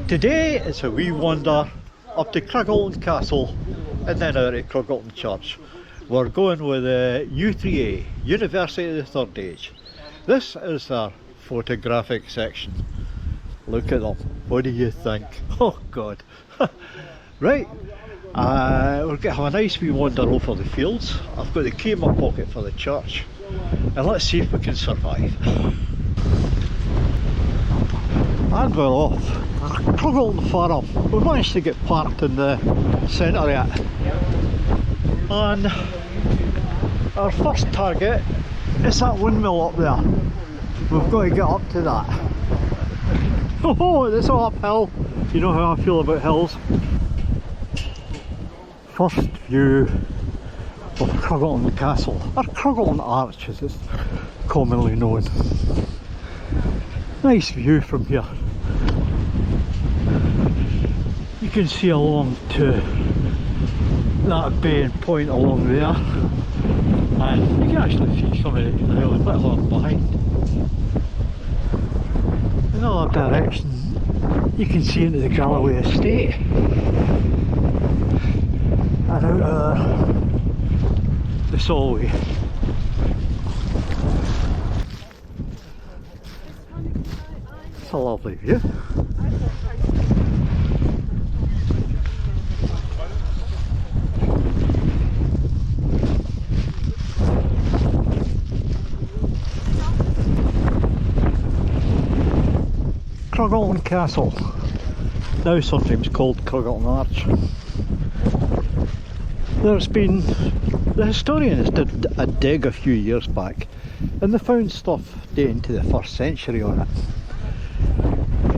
Today it's a wee wander up to Cruggleton Castle and then out to Cruggleton Church. We're going with U3A, University of the Third Age. This is our photographic section. Look at them. What do you think? Oh God. Right, we're going to have a nice wee wander over the fields. I've got the key in my pocket for the church, and let's see if we can survive. And we're off. Cruggleton Farm. We managed to get parked in the centaury, and our first target is that windmill up there. We've got to get up to that. Oh, it's all uphill. You know how I feel about hills. First view of Cruggleton Castle, or Cruggleton Arch as it's commonly known. Nice view from here. You can see along to that bay and point along there, and you can actually see some of the hill a bit along behind. In other direction you can see into the Galloway estate and out of the Solway. It's a lovely view. Cruggleton Castle, now sometimes called Cruggleton Arch. There's been, the historians did a dig a few years back and they found stuff dating to the 1st century on it.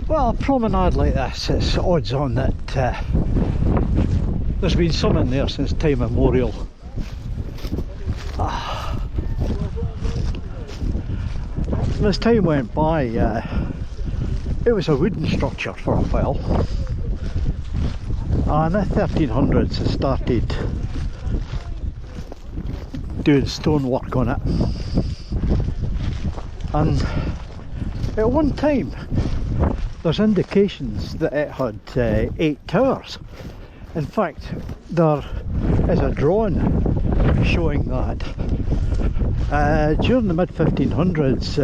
Well, a promenade like this, it's odds on that there's been some in there since time immemorial. As time went by, it was a wooden structure for a while, and in the 1300s it started doing stonework on it, and at one time there's indications that it had 8 towers. In fact, there is a drawing showing that during the mid 1500s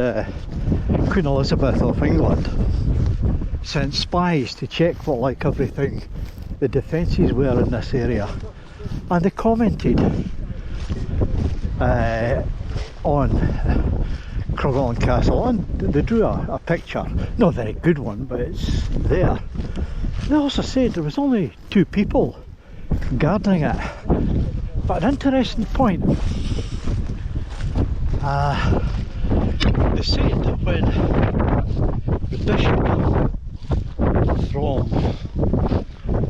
Queen Elizabeth of England sent spies to check for like everything the defences were in this area, and they commented on Cruggleton Castle, and they drew a picture, not a very good one, but it's there. They also said there was only 2 people guarding it, but an interesting point, they said that when the bishop from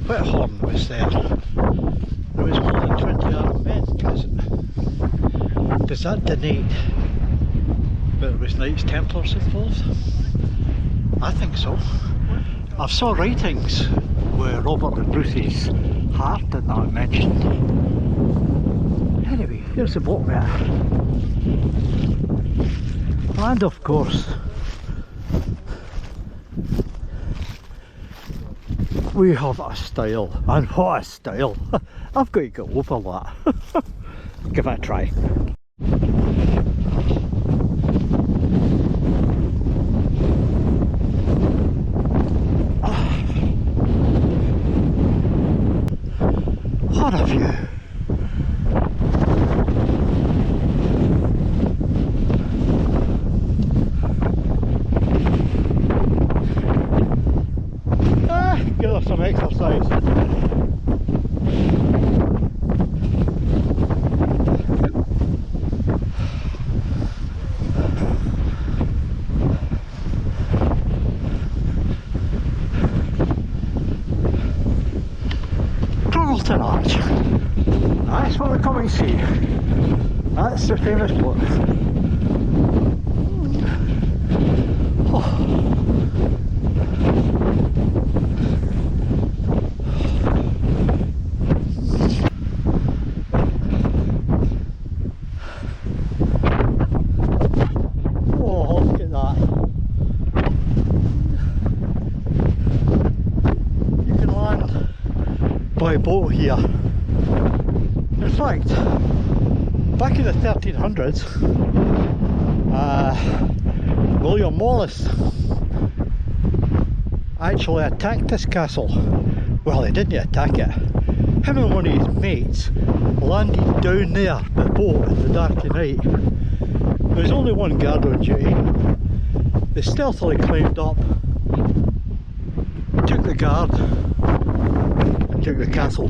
Whithorn was there was more than 20 armed men present. Does that denote that there was Knights Templars involved? I think so. I've saw writings where Robert the Bruce's heart and that mentioned. Anyway, here's the boat there. And of course we have a style, and what a style! I've got to go over that. Give it a try. What a view! Give us some exercise. Cruggleton Arch. That's what we come and see. That's the famous boat. Oh. boat here. In fact, back in the 1300s, William Wallace actually attacked this castle. Well, he didn't attack it. Him and one of his mates landed down there, the boat, in the dark of night. There was only one guard on duty. They stealthily climbed up, took the guard, and took the castle.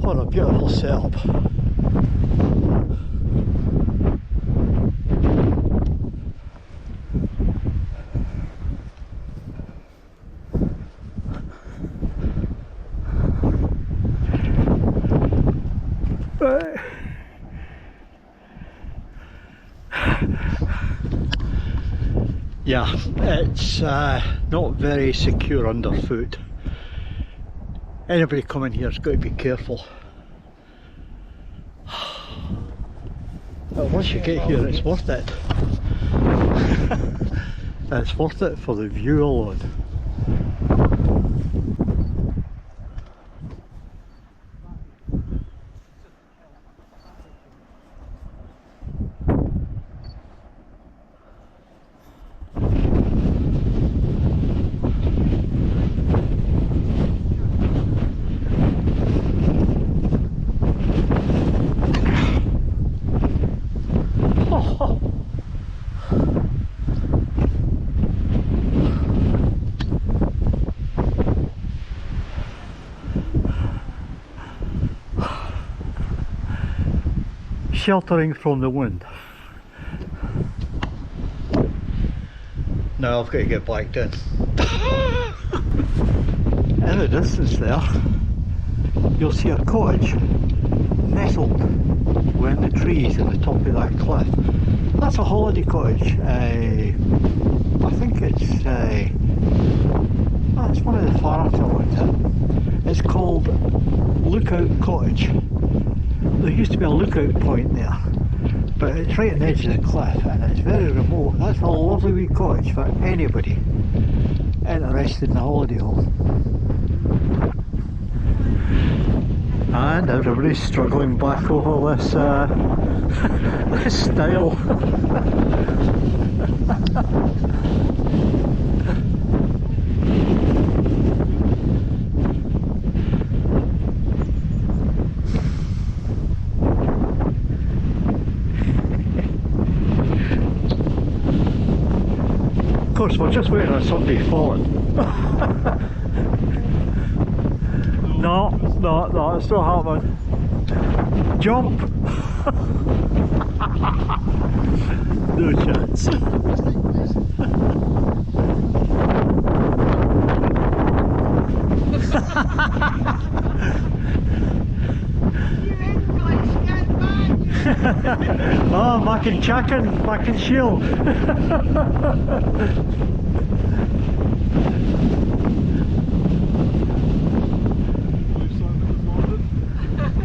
What a beautiful setup. Yeah, it's not very secure underfoot. Anybody coming here has got to be careful. But once you get here, it's worth it. It's worth it for the view alone. Sheltering from the wind. Now I've got to get back down. In the distance there, you'll see a cottage nestled within the trees at the top of that cliff. That's a holiday cottage. I think it's one of the farms I went to. It's called Lookout Cottage. There used to be a lookout point there, but it's right on the edge of the cliff and it's very remote. That's a lovely wee cottage for anybody interested in the holiday home. And everybody's struggling back over this this stile. Of course, we're just waiting on somebody falling. No, it's not happening. Jump! No chance. Oh, mac and chicken, mac and shield.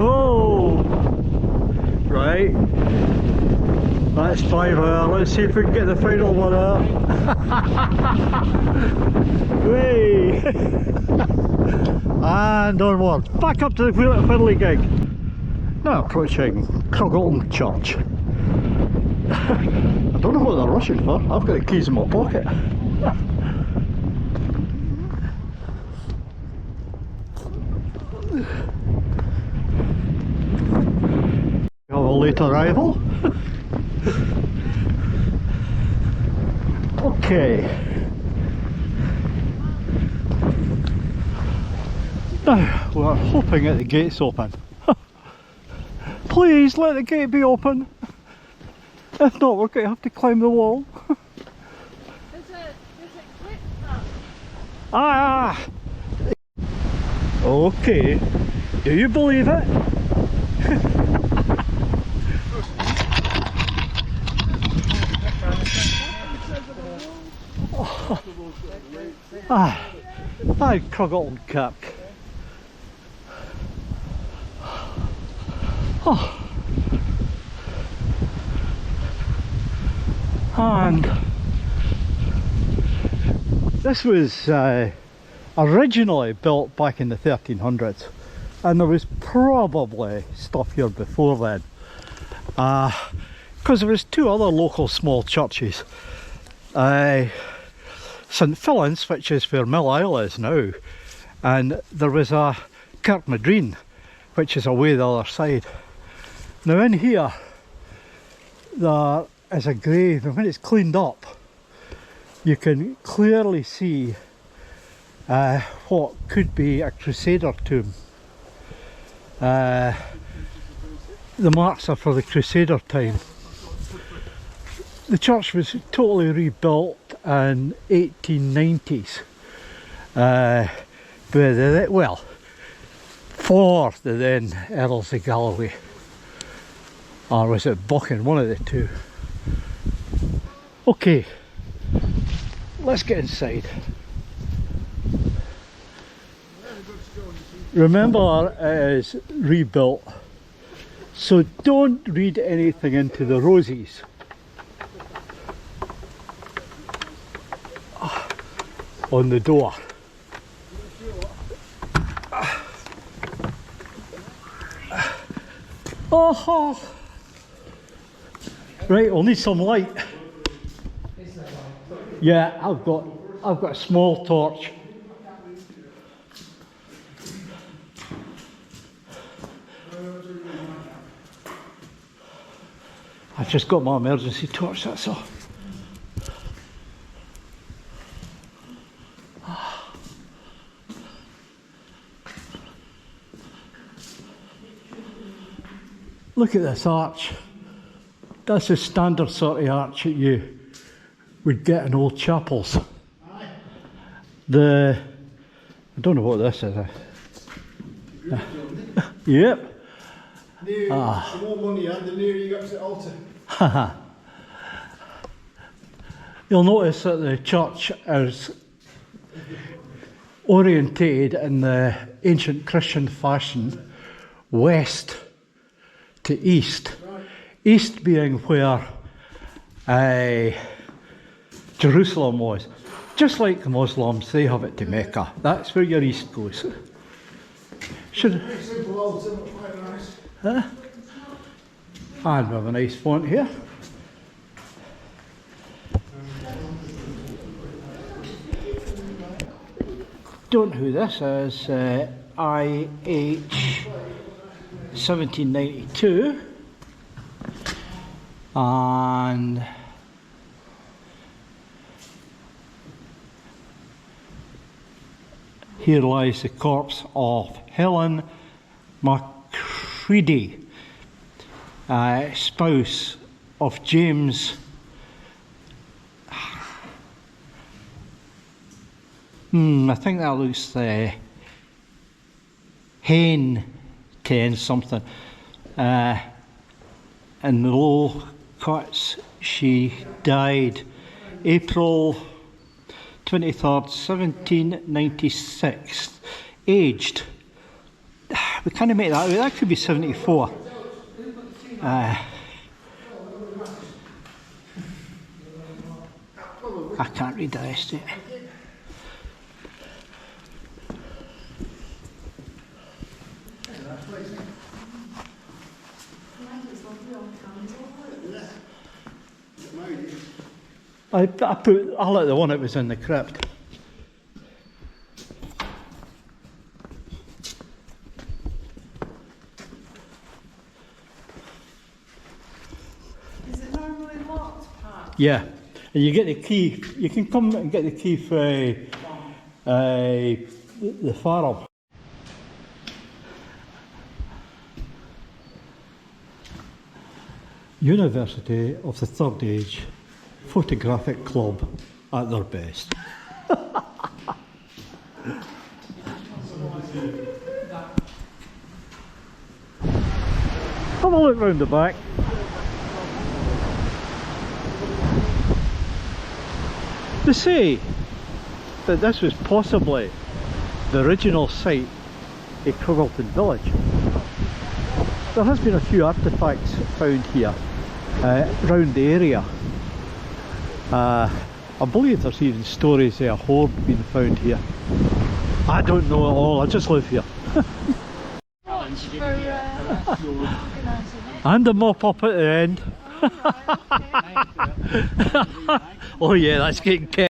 Oh, right. That's 5 hours. Let's see if we can get the final one out. Way. And onward. Back up to the fiddly gig. Now approaching Cruggleton Church. I don't know what they're rushing for. I've got the keys in my pocket. We have a late arrival. Okay. Now we're hoping that the gate's open. Please let the gate be open. If not, we're going to have to climb the wall. Does it clip that? Ah! Okay. Do you believe it? Ah, hi Cruggleton Cap. Oh. And This was originally built back in the 1300s, and there was probably stuff here before then, because there was two other local small churches. St Fillan's, which is where Mill Isle is now, and there was a Kirkmadreen, which is away the other side. Now in here there is a grave, and when it's cleaned up you can clearly see what could be a Crusader tomb. The marks are for the Crusader time. The church was totally rebuilt in 1890s for the then Earls of Galloway, or was it Buchan, one of the two. Okay, let's get inside. Remember, it is rebuilt, so don't read anything into the roses. On the door. Oh, right, we'll need some light. Yeah, I've got a small torch. I've just got my emergency torch, that's all. Look at this arch. That's a standard sort of arch that you would get in old chapels. I don't know what this is. Yep. The more money you had, the nearer you got to the altar. You'll notice that the church is orientated in the ancient Christian fashion, west to east. Right. East being where Jerusalem was. Just like the Muslims, they have it to Mecca. That's where your east goes. Should. Very simple altar, but quite nice. And we have a nice font here. Don't know who this is. IH 1792, and here lies the corpse of Helen Macready, spouse of James I think that looks Hen 10 something. In the low cuts, she died April 23rd, 1796. Aged, we can't make that out, that could be 74. I can't read the rest of it. I'll let the one that was in the crypt. Is it normally locked, Pat? Yeah, and you get the key. You can come and get the key for the farm. University of the Third Age Photographic Club at their best. Have a look round the back. They say that this was possibly the original site of Cruggleton village. There has been a few artefacts found here around the area. I believe there's even stories of a hoard being found here. I don't know at all, I just live here. Much for organising it. And a mop up at the end. Oh yeah, that's getting kept.